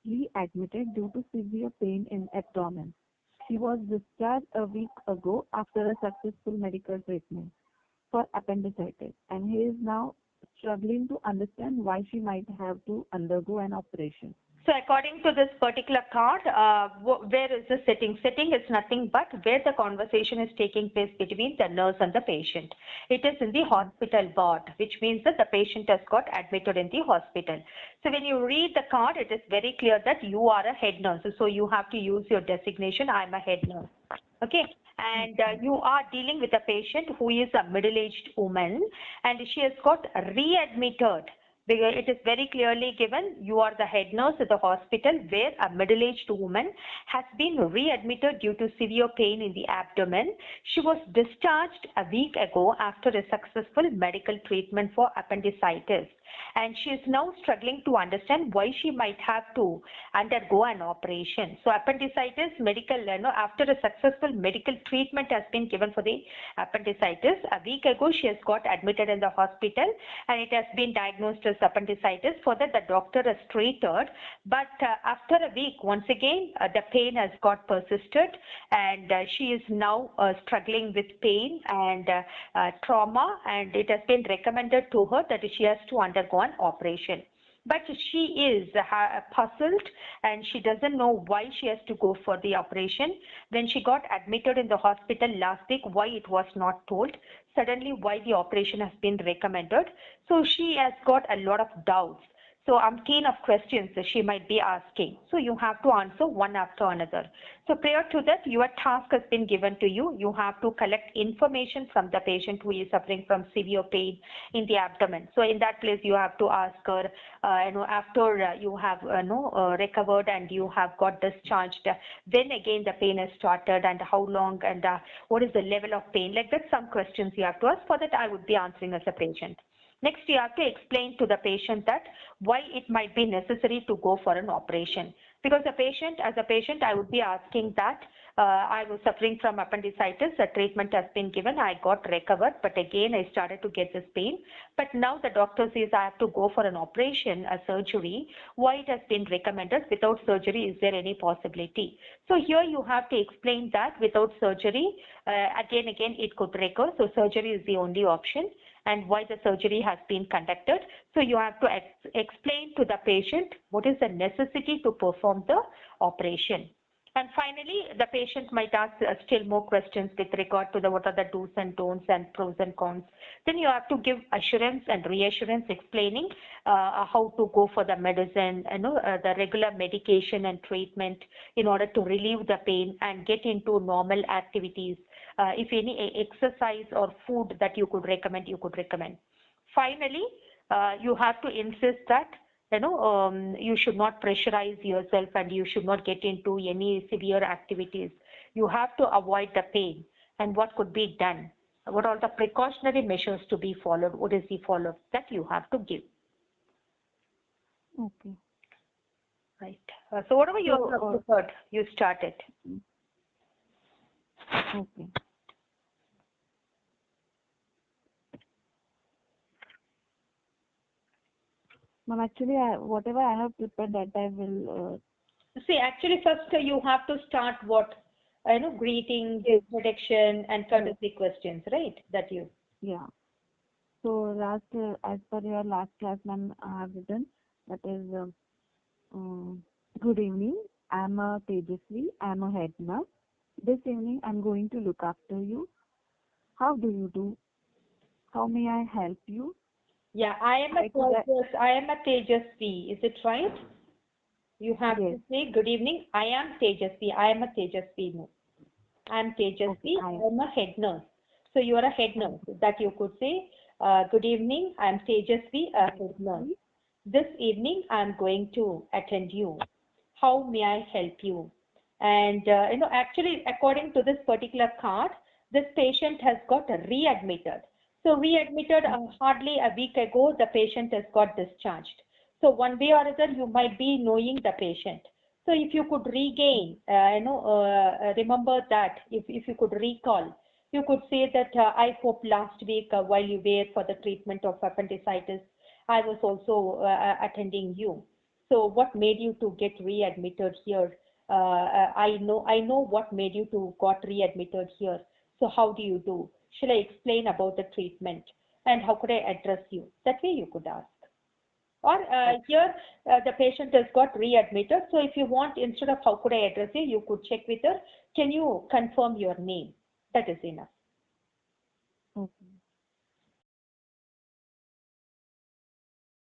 readmitted due to severe pain in abdomen. She was discharged a week ago after a successful medical treatment for appendicitis, and he is now struggling to understand why she might have to undergo an operation. So according to this particular card, where is the setting? Setting is nothing but where the conversation is taking place between the nurse and the patient. It is in the hospital ward, which means that the patient has got admitted in the hospital. So when you read the card, it is very clear that you are a head nurse. So you have to use your designation, I'm a head nurse. Okay. And you are dealing with a patient who is a middle-aged woman, and she has got readmitted. It is very clearly given you are the head nurse at the hospital where a middle-aged woman has been readmitted due to severe pain in the abdomen. She was discharged a week ago after a successful medical treatment for appendicitis, and she is now struggling to understand why she might have to undergo an operation. So appendicitis after a successful medical treatment has been given for the appendicitis. A week ago she has got admitted in the hospital and it has been diagnosed as appendicitis. For that the doctor has treated, but after a week once again the pain has got persisted, and she is now struggling with pain and trauma, and it has been recommended to her that she has to undergo an operation. But she is puzzled and she doesn't know why she has to go for the operation. When she got admitted in the hospital last week, why it was not told, suddenly why the operation has been recommended. So she has got a lot of doubts. So umpteen of questions that she might be asking. So you have to answer one after another. So prior to that, your task has been given to you. You have to collect information from the patient who is suffering from severe pain in the abdomen. So in that place, you have to ask her, after you have recovered and you have got discharged, when again the pain has started and how long and what is the level of pain. Like that, some questions you have to ask. For that, I would be answering as a patient. Next, you have to explain to the patient that why it might be necessary to go for an operation. Because as a patient, I would be asking that I was suffering from appendicitis, a treatment has been given, I got recovered, but again I started to get this pain. But now the doctor says I have to go for an operation, a surgery. Why it has been recommended? Without surgery, is there any possibility? So here you have to explain that without surgery, again it could recur. So surgery is the only option, and why the surgery has been conducted. So you have to explain to the patient what is the necessity to perform the operation. And finally, the patient might ask still more questions with regard to what are the do's and don'ts and pros and cons. Then you have to give assurance and reassurance explaining how to go for the medicine, the regular medication and treatment in order to relieve the pain and get into normal activities. If any exercise or food that you could recommend, you could recommend. Finally, you have to insist that you should not pressurize yourself and you should not get into any severe activities. You have to avoid the pain, and what could be done, what are the precautionary measures to be followed, what is the follow-up that you have to give. Okay. Right. So whatever you have preferred, you started. Okay. Ma'am, actually, whatever I have prepared, that I will. See, actually, first you have to start what, greeting, introduction, and courtesy questions, right? That you. Yeah. So as per your last class, ma'am, I have written that is, good evening. I am a Tejasvi. I am a head nurse. This evening, I am going to look after you. How do you do? How may I help you? Yeah, I am a Tejasvi. Is it right? You have to say, good evening, I am Tejasvi. I am a Tejasvi. No. I am Tejasvi. Okay, I am a head nurse. So you are a head nurse. That you could say, good evening, I am Tejasvi, a head nurse. This evening, I am going to attend you. How may I help you? And, actually, according to this particular card, this patient has got readmitted. So readmitted hardly a week ago, the patient has got discharged. So one way or other, you might be knowing the patient. So if you could regain, remember that, if you could recall, you could say that I hope last week while you were for the treatment of appendicitis, I was also attending you. So what made you to get readmitted here? I know what made you to got readmitted here. So how do you do? Shall I explain about the treatment and how could I address you? That way you could ask. Or here the patient has got readmitted. So if you want, instead of how could I address you, you could check with her, can you confirm your name? That is enough.